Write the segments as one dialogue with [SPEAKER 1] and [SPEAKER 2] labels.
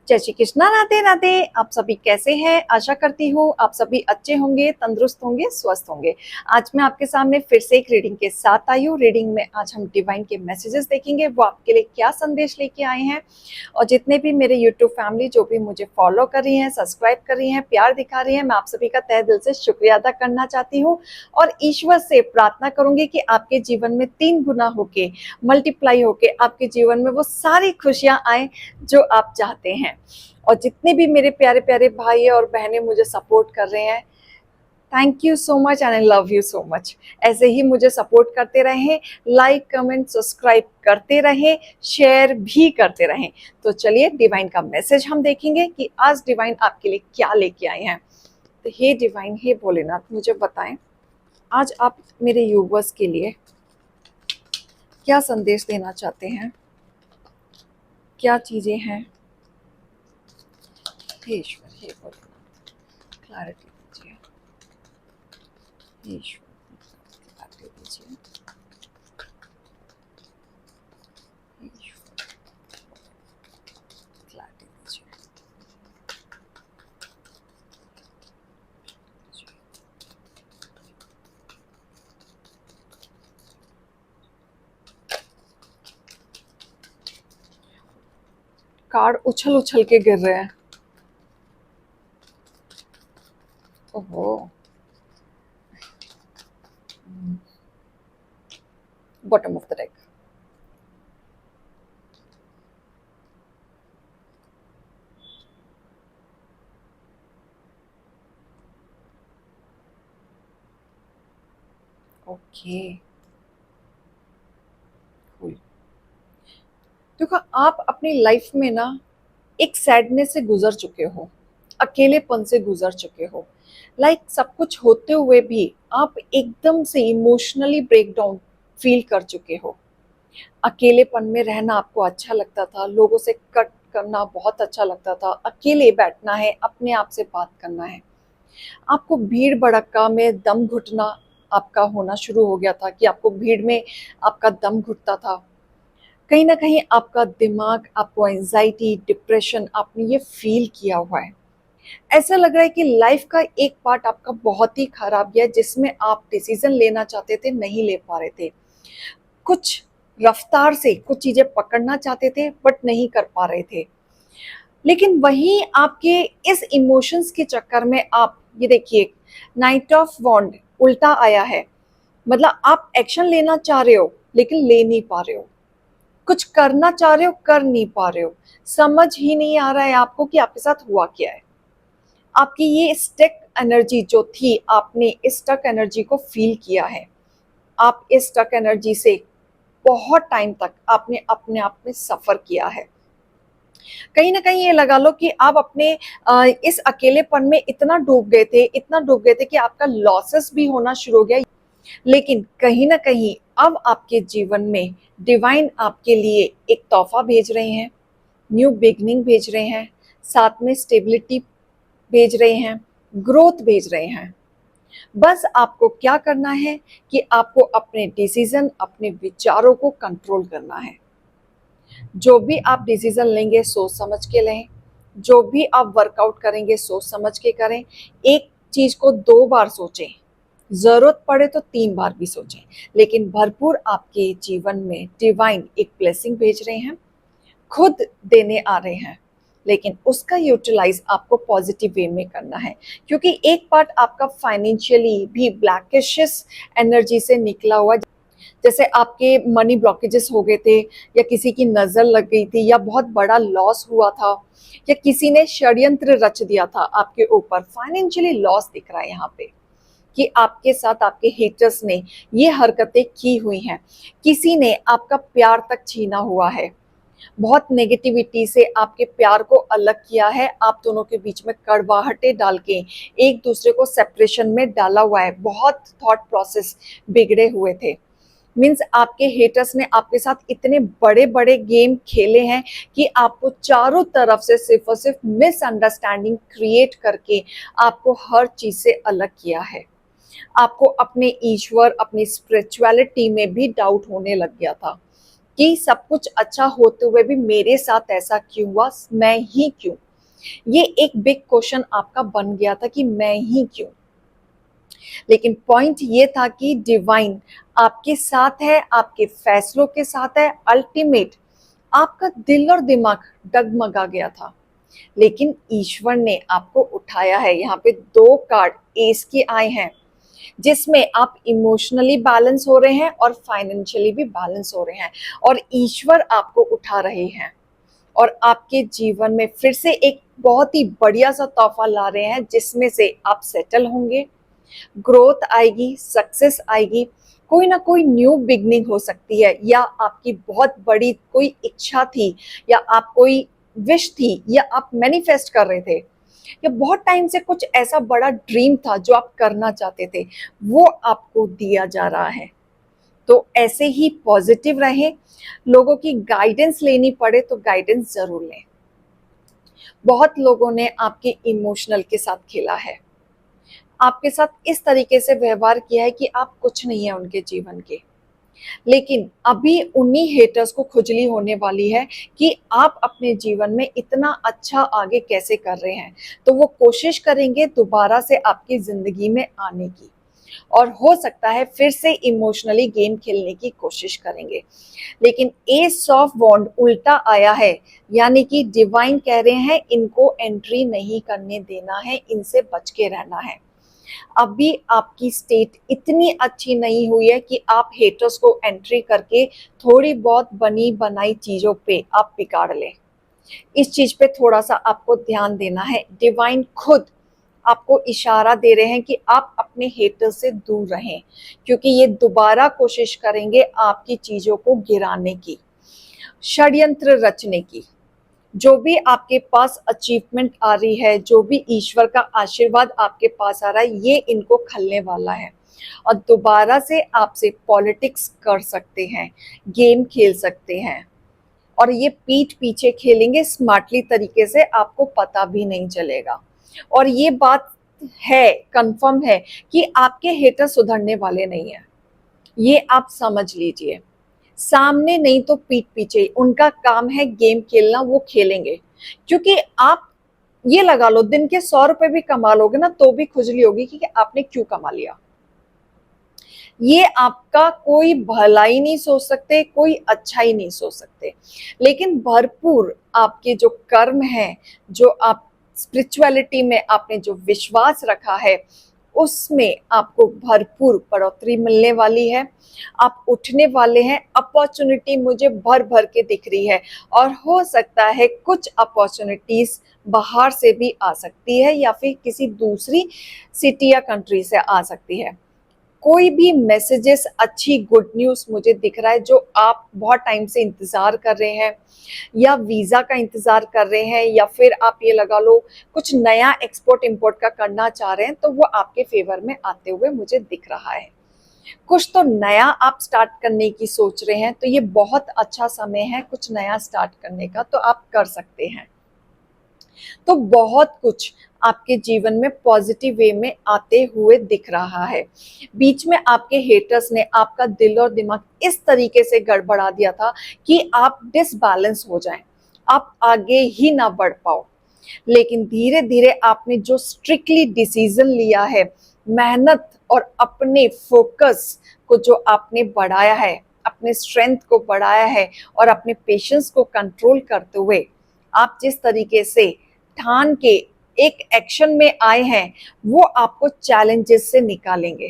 [SPEAKER 1] जय श्री कृष्णा। राधे राधे। आप सभी कैसे हैं? आशा करती हूँ आप सभी अच्छे होंगे, तंदुरुस्त होंगे, स्वस्थ होंगे। आज मैं आपके सामने फिर से एक रीडिंग के साथ आई हूँ। रीडिंग में आज हम डिवाइन के मैसेजेस देखेंगे, वो आपके लिए क्या संदेश लेके आए हैं। और जितने भी मेरे यूट्यूब फैमिली जो भी मुझे फॉलो कर रही हैं, सब्सक्राइब कर रही हैं, प्यार दिखा रही हैं, मैं आप सभी का तहे दिल से शुक्रिया अदा करना चाहती हूँ। और ईश्वर से प्रार्थना करूंगी कि आपके जीवन में 3 गुना होके, मल्टीप्लाई होके आपके जीवन में वो सारी खुशियां आए जो आप चाहते हैं। और जितने भी मेरे प्यारे प्यारे भाई और बहनें मुझे सपोर्ट कर रहे हैं, thank you so much and I love you so much. ऐसे ही मुझे सपोर्ट करते रहें, लाइक कमेंट सब्सक्राइब करते रहें, शेयर भी करते रहें। तो चलिए डिवाइन का मैसेज हम देखेंगे कि आज डिवाइन आपके लिए क्या लेके आए हैं। तो हे डिवाइन, हे भोलेनाथ, मुझे बताएं आज आप मेरे यूवर्स के लिए क्या संदेश देना चाहते हैं, क्या चीजें हैं। हे ईश्वर, हे भोलेनाथ, क्लैरिटी दीजिए। हे ईश्वर, क्लैरिटी दीजिए। हे ईश्वर, क्लैरिटी दीजिए। कार्ड उछल उछल के गिर रहे हैं। ओहो, bottom of the deck. Okay, देखो आप अपनी लाइफ में ना एक सैडनेस से गुजर चुके हो, अकेलेपन से गुजर चुके हो। लाइक सब कुछ होते हुए भी आप एकदम से इमोशनली ब्रेकडाउन फील कर चुके हो। अकेलेपन में रहना आपको अच्छा लगता था, लोगों से कट करना बहुत अच्छा लगता था, अकेले बैठना है, अपने आप से बात करना है। आपको भीड़ भड़क्का में दम घुटना आपका होना शुरू हो गया था कि आपको भीड़ में आपका दम घुटता था। कहीं ना कहीं आपका दिमाग, आपको एंजाइटी, डिप्रेशन, आपने ये फील किया हुआ है। ऐसा लग रहा है कि लाइफ का एक पार्ट आपका बहुत ही खराब गया, जिसमें आप डिसीजन लेना चाहते थे, नहीं ले पा रहे थे। कुछ रफ्तार से कुछ चीजें पकड़ना चाहते थे बट नहीं कर पा रहे थे। लेकिन वहीं आपके इस इमोशंस के चक्कर में आप ये देखिए, नाइट ऑफ वॉन्ड उल्टा आया है। मतलब आप एक्शन लेना चाह रहे हो लेकिन ले नहीं पा रहे हो, कुछ करना चाह रहे हो कर नहीं पा रहे हो। समझ ही नहीं आ रहा है आपको कि आपके साथ हुआ क्या है। आपकी ये स्टक एनर्जी जो थी, आपने इस स्टक एनर्जी को फील किया है। आप इस स्टक एनर्जी से बहुत टाइम तक आपने अपने आप में सफर किया है। कहीं ना कहीं ये लगा लो कि आप अपने इस अकेलेपन में इतना डूब गए थे, इतना डूब गए थे कि आपका लॉसेस भी होना शुरू हो गया। लेकिन कहीं ना कहीं अब आपके जीवन में डिवाइन आपके लिए एक तोहफा भेज रहे हैं, न्यू बिगनिंग भेज रहे हैं, साथ में स्टेबिलिटी भेज रहे हैं, ग्रोथ भेज रहे हैं। बस आपको क्या करना है कि आपको अपने डिसीजन, अपने विचारों को कंट्रोल करना है। जो भी आप डिसीजन लेंगे सोच समझ के लें, जो भी आप वर्कआउट करेंगे सोच समझ के करें। एक चीज को 2 बार सोचें, जरूरत पड़े तो 3 बार भी सोचें। लेकिन भरपूर आपके जीवन में डिवाइन एक ब्लेसिंग भेज रहे हैं, खुद देने आ रहे हैं। लेकिन उसका यूटिलाइज आपको पॉजिटिव वे में करना है, क्योंकि एक पार्ट आपका फाइनेंशियली भी ब्लैकिश एनर्जी से निकला हुआ। जैसे आपके मनी ब्लॉकेजेस हो गए थे, या किसी की नजर लग गई थी, या बहुत बड़ा लॉस हुआ था, या किसी ने षड्यंत्र रच दिया था आपके ऊपर। फाइनेंशियली लॉस दिख रहा है यहाँ पे कि आपके साथ आपके हेटर्स ने ये हरकतें की हुई हैं। किसी ने आपका प्यार तक छीना हुआ है, बहुत नेगेटिविटी से आपके प्यार को अलग किया है, आप दोनों के बीच में कड़वाहटें डाल के एक दूसरे को सेपरेशन में डाला हुआ है। बहुत थॉट प्रोसेस बिगड़े हुए थे। मीन्स आपके हेटर्स ने आपके साथ इतने बड़े बड़े गेम खेले हैं कि आपको चारों तरफ से सिर्फ और सिर्फ मिसअंडरस्टैंडिंग क्रिएट करके आपको हर चीज से अलग किया है। आपको अपने ईश्वर, अपनी स्पिरिचुअलिटी में भी डाउट होने लग गया था। कि सब कुछ अच्छा होते हुए भी मेरे साथ ऐसा क्यों हुआ, मैं ही क्यों। ये एक बिग क्वेश्चन आपका बन गया था कि मैं ही क्यों। लेकिन पॉइंट ये था कि डिवाइन आपके साथ है, आपके फैसलों के साथ है। अल्टीमेट आपका दिल और दिमाग डगमगा गया था, लेकिन ईश्वर ने आपको उठाया है। यहाँ पे दो कार्ड एस के आए हैं, जिसमें आप इमोशनली बैलेंस हो रहे हैं और फाइनेंशियली भी बैलेंस हो रहे हैं, और ईश्वर आपको उठा रहे हैं और आपके जीवन में फिर से एक बहुत ही बढ़िया सा तोहफा ला रहे हैं, जिसमें से आप सेटल होंगे, ग्रोथ आएगी, सक्सेस आएगी। कोई ना कोई न्यू बिगनिंग हो सकती है, या आपकी बहुत बड़ी कोई इच्छा थी, या आप कोई विश थी, या आप मैनिफेस्ट कर रहे थे, या बहुत टाइम से कुछ ऐसा बड़ा ड्रीम था जो आप करना चाहते थे, वो आपको दिया जा रहा है। तो ऐसे ही पॉजिटिव रहें। लोगों की गाइडेंस लेनी पड़े तो गाइडेंस जरूर लें। बहुत लोगों ने आपके इमोशनल के साथ खेला है, आपके साथ इस तरीके से व्यवहार किया है कि आप कुछ नहीं है उनके जीवन के। लेकिन अभी उन्हीं हेटर्स को खुजली होने वाली है कि आप अपने जीवन में इतना अच्छा आगे कैसे कर रहे हैं, तो वो कोशिश करेंगे दोबारा से आपकी जिंदगी में आने की, और हो सकता है फिर से इमोशनली गेम खेलने की कोशिश करेंगे। लेकिन एस ऑफ वॉन्ड उल्टा आया है, यानी कि डिवाइन कह रहे हैं इनको एंट्री नहीं करने देना है, इनसे बच के रहना है। अभी आपकी स्टेट इतनी अच्छी नहीं हुई है कि आप हेटर्स को एंट्री करके थोड़ी बहुत बनी बनाई चीजों पे आप बिगाड़ लें। इस चीज पे थोड़ा सा आपको ध्यान देना है। डिवाइन खुद आपको इशारा दे रहे हैं कि आप अपने हेटर से दूर रहें, क्योंकि ये दोबारा कोशिश करेंगे आपकी चीजों को गिराने की, षड्यंत्र रचने की। जो भी आपके पास अचीवमेंट आ रही है, जो भी ईश्वर का आशीर्वाद आपके पास आ रहा है, ये इनको खलने वाला है, और दोबारा से आपसे पॉलिटिक्स कर सकते हैं, गेम खेल सकते हैं, और ये पीठ पीछे खेलेंगे स्मार्टली तरीके से, आपको पता भी नहीं चलेगा। और ये बात है, कंफर्म है कि आपके हेटर सुधरने वाले नहीं है, ये आप समझ लीजिए। सामने नहीं तो पीठ पीछे, उनका काम है गेम खेलना, वो खेलेंगे। क्योंकि आप ये लगा लो, दिन के 100 रुपए भी कमा लोगे ना, तो भी खुजली होगी कि आपने क्यों कमा लिया। ये आपका कोई भला ही नहीं सोच सकते, कोई अच्छा ही नहीं सोच सकते। लेकिन भरपूर आपके जो कर्म हैं, जो आप स्पिरिचुअलिटी में आपने जो विश्वास रखा है, उसमें आपको भरपूर बढ़ोतरी मिलने वाली है। आप उठने वाले हैं। अपॉर्चुनिटी मुझे भर भर के दिख रही है, और हो सकता है कुछ अपॉर्चुनिटीज बाहर से भी आ सकती है, या फिर किसी दूसरी सिटी या कंट्री से आ सकती है। कोई भी मैसेजेस, अच्छी गुड न्यूज़ मुझे दिख रहा है, जो आप बहुत टाइम से इंतज़ार कर रहे हैं, या वीज़ा का इंतज़ार कर रहे हैं, या फिर आप ये लगा लो कुछ नया एक्सपोर्ट इंपोर्ट का करना चाह रहे हैं, तो वो आपके फेवर में आते हुए मुझे दिख रहा है। कुछ तो नया आप स्टार्ट करने की सोच रहे हैं, तो ये बहुत अच्छा समय है कुछ नया स्टार्ट करने का, तो आप कर सकते हैं। तो बहुत कुछ आपके जीवन में पॉजिटिव वे में आते हुए दिख रहा है। बीच में आपके हेटर्स ने आपका दिल और दिमाग इस तरीके से गड़बड़ा दिया था कि आप डिसबैलेंस हो जाएं, आप आगे ही ना बढ़ पाओ। लेकिन धीरे धीरे आपने जो स्ट्रिक्टली डिसीजन लिया है, मेहनत और अपने फोकस को जो आपने बढ़ाया है, अपने स्ट्रेंथ को बढ़ाया है, और अपने पेशेंस को कंट्रोल करते हुए आप जिस तरीके से ठान के एक एक्शन में आए हैं, वो आपको चैलेंजेस से निकालेंगे।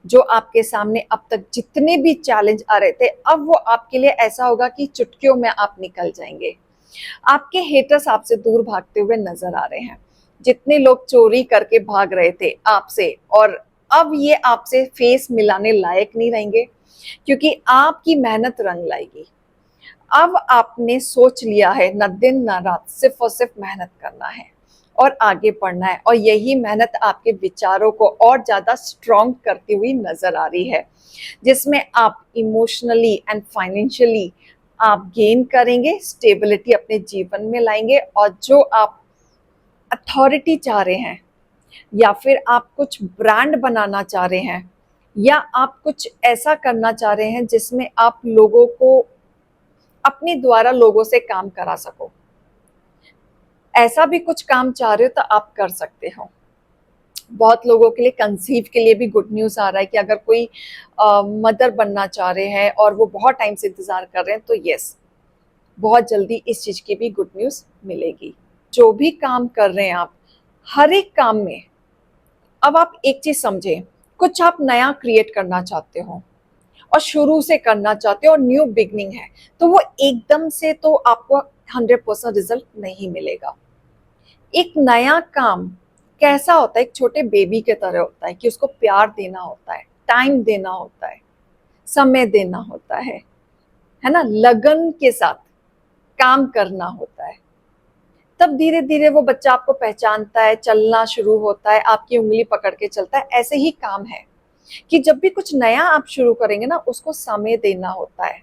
[SPEAKER 1] जो आपके सामने अब तक जितने भी चैलेंज आ रहे थे, अब वो आपके लिए ऐसा होगा कि चुटकियों में आप निकल जाएंगे। आपके हेटर्स आपसे दूर भागते हुए नजर आ रहे हैं। जितने लोग चोरी करके भाग रहे थे आपसे, और अब ये आपसे फेस मिलाने लायक नहीं रहेंगे, क्योंकि आपकी मेहनत रंग लाएगी। अब आपने सोच लिया है, न दिन न रात सिर्फ और सिर्फ मेहनत करना है और आगे बढ़ना है, और यही मेहनत आपके विचारों को और ज्यादा स्ट्रॉन्ग करती हुई नजर आ रही है, जिसमें आप इमोशनली एंड फाइनेंशियली आप गेन करेंगे, स्टेबिलिटी अपने जीवन में लाएंगे, और जो आप अथॉरिटी चाह रहे हैं, या फिर आप कुछ ब्रांड बनाना चाह रहे हैं, या आप कुछ ऐसा करना चाह रहे हैं जिसमें आप लोगों को अपने द्वारा लोगों से काम करा सको। ऐसा भी कुछ काम चाह रहे हो तो आप कर सकते हो। बहुत लोगों के लिए कंसीव के लिए भी गुड न्यूज़ आ रहा है कि अगर कोई मदर बनना चाह रहे हैं और वो बहुत टाइम से इंतज़ार कर रहे हैं तो यस, बहुत जल्दी इस चीज़ की भी गुड न्यूज़ मिलेगी। जो भी काम कर रहे हैं आप, हर एक काम में अब आप एक चीज़ समझें, कुछ आप नया क्रिएट करना चाहते हो और शुरू से करना चाहते हो और न्यू बिगनिंग है, तो वो एकदम से तो आपको 100% रिजल्ट नहीं मिलेगा। एक नया काम कैसा होता है, एक छोटे बेबी के तरह होता है कि उसको प्यार देना होता है, टाइम देना होता है, समय देना होता है ना, लगन के साथ काम करना होता है। तब धीरे धीरे वो बच्चा आपको पहचानता है, चलना शुरू होता है, आपकी उंगली पकड़ के चलता है। ऐसे ही काम है कि जब भी कुछ नया आप शुरू करेंगे ना, उसको समय देना होता है,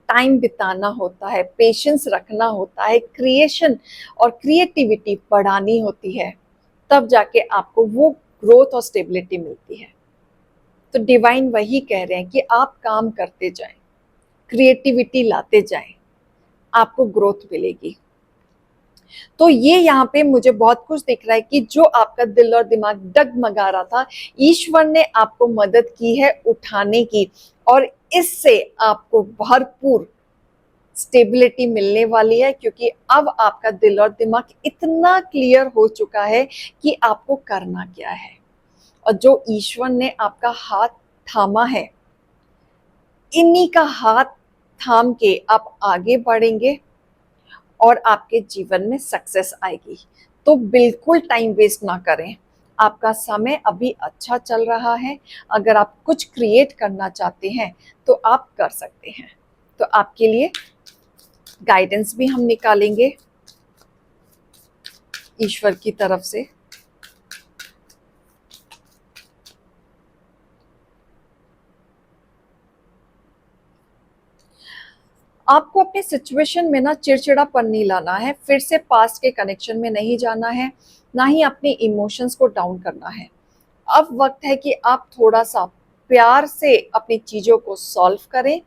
[SPEAKER 1] टाइम बिताना होता है, पेशेंस रखना होता है, क्रिएशन और क्रिएटिविटी बढ़ानी होती है, तब जाके आपको वो ग्रोथ और स्टेबिलिटी मिलती है। तो डिवाइन वही कह रहे हैं कि आप काम करते जाएं, क्रिएटिविटी लाते जाएं, आपको ग्रोथ मिलेगी। तो ये यहाँ पे मुझे बहुत कुछ दिख रहा है कि जो आपका दिल और दिमाग डगमगा रहा था, ईश्वर ने आपको मदद की है उठाने की, और इससे आपको भरपूर स्टेबिलिटी मिलने वाली है, क्योंकि अब आपका दिल और दिमाग इतना क्लियर हो चुका है कि आपको करना क्या है। और जो ईश्वर ने आपका हाथ थामा है, इन्हीं का हाथ थाम के आप आगे बढ़ेंगे और आपके जीवन में सक्सेस आएगी। तो बिल्कुल टाइम वेस्ट ना करें, आपका समय अभी अच्छा चल रहा है। अगर आप कुछ क्रिएट करना चाहते हैं तो आप कर सकते हैं। तो आपके लिए गाइडेंस भी हम निकालेंगे ईश्वर की तरफ से। आपको अपने सिचुएशन में ना चिड़चिड़ापन नहीं लाना है, फिर से पास्ट के कनेक्शन में नहीं जाना है, ना ही अपने इमोशंस को डाउन करना है। अब वक्त है कि आप थोड़ा सा प्यार से अपनी चीज़ों को सॉल्व करें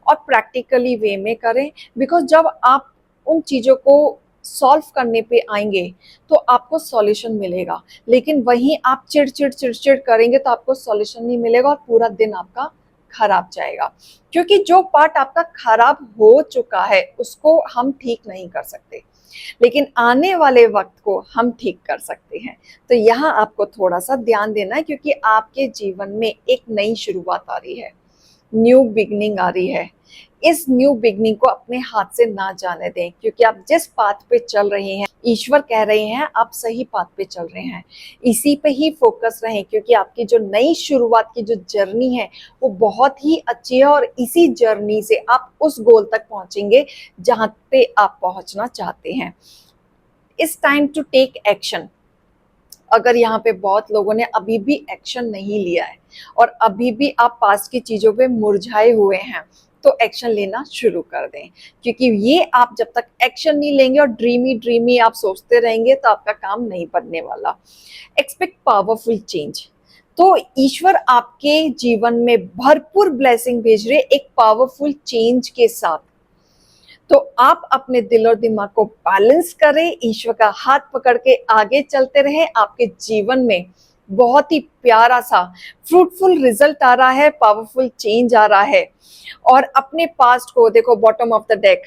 [SPEAKER 1] और प्रैक्टिकली वे में करें। बिकॉज जब आप उन चीज़ों को सॉल्व करने पे आएंगे तो आपको सॉल्यूशन मिलेगा, लेकिन वहीं आप चिड़चिड़ चिड़चिड़ करेंगे तो आपको सॉल्यूशन नहीं मिलेगा और पूरा दिन आपका खराब जाएगा। क्योंकि जो पार्ट आपका खराब हो चुका है उसको हम ठीक नहीं कर सकते, लेकिन आने वाले वक्त को हम ठीक कर सकते हैं। तो यहाँ आपको थोड़ा सा ध्यान देना है, क्योंकि आपके जीवन में एक नई शुरुआत आ रही है, न्यू बिगनिंग आ रही है। इस न्यू बिगनिंग को अपने हाथ से ना जाने दें, क्योंकि आप जिस पाथ पे चल रहे हैं, ईश्वर कह रहे हैं आप सही पाथ पे चल रहे हैं। इसी पे ही फोकस रहें, क्योंकि आपकी जो नई शुरुआत की जो जर्नी है वो बहुत ही अच्छी है, और इसी जर्नी से आप उस गोल तक पहुंचेंगे जहां पे आप पहुंचना चाहते हैं। It's time to take action. अगर यहाँ पे बहुत लोगों ने अभी भी एक्शन नहीं लिया है और अभी भी आप पास्ट की चीजों पे मुरझाए हुए हैं, तो एक्शन लेना शुरू कर दें। क्योंकि ये आप जब तक एक्शन नहीं लेंगे और ड्रीमी ड्रीमी आप सोचते रहेंगे तो आपका काम नहीं बनने वाला। Expect powerful change. तो ईश्वर आपके जीवन में भरपूर ब्लेसिंग भेज रहे एक पावरफुल चेंज के साथ। तो आप अपने दिल और दिमाग को बैलेंस करें, ईश्वर का हाथ पकड़ के आगे चलते रहें। आपके जीवन में बहुत ही प्यारा सा फ्रूटफुल रिजल्ट आ रहा है, पावरफुल चेंज आ रहा है। और अपने पास्ट को देखो, बॉटम ऑफ द डेक,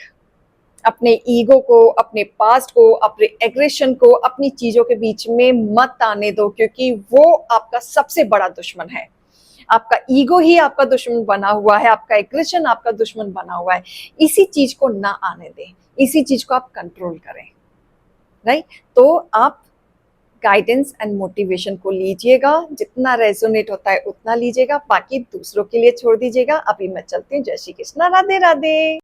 [SPEAKER 1] अपने ईगो को, अपने पास्ट को, अपने एग्रेशन को अपनी चीजों के बीच में मत आने दो, क्योंकि वो आपका सबसे बड़ा दुश्मन है। आपका ईगो ही आपका दुश्मन बना हुआ है, आपका एग्रेशन आपका दुश्मन बना हुआ है। इसी चीज को ना आने दें, इसी चीज को आप कंट्रोल करें। राइट? तो आप गाइडेंस एंड मोटिवेशन को लीजिएगा, जितना रेजोनेट होता है उतना लीजिएगा, बाकी दूसरों के लिए छोड़ दीजिएगा। अभी मैं चलती हूँ। जय श्री कृष्णा, राधे राधे।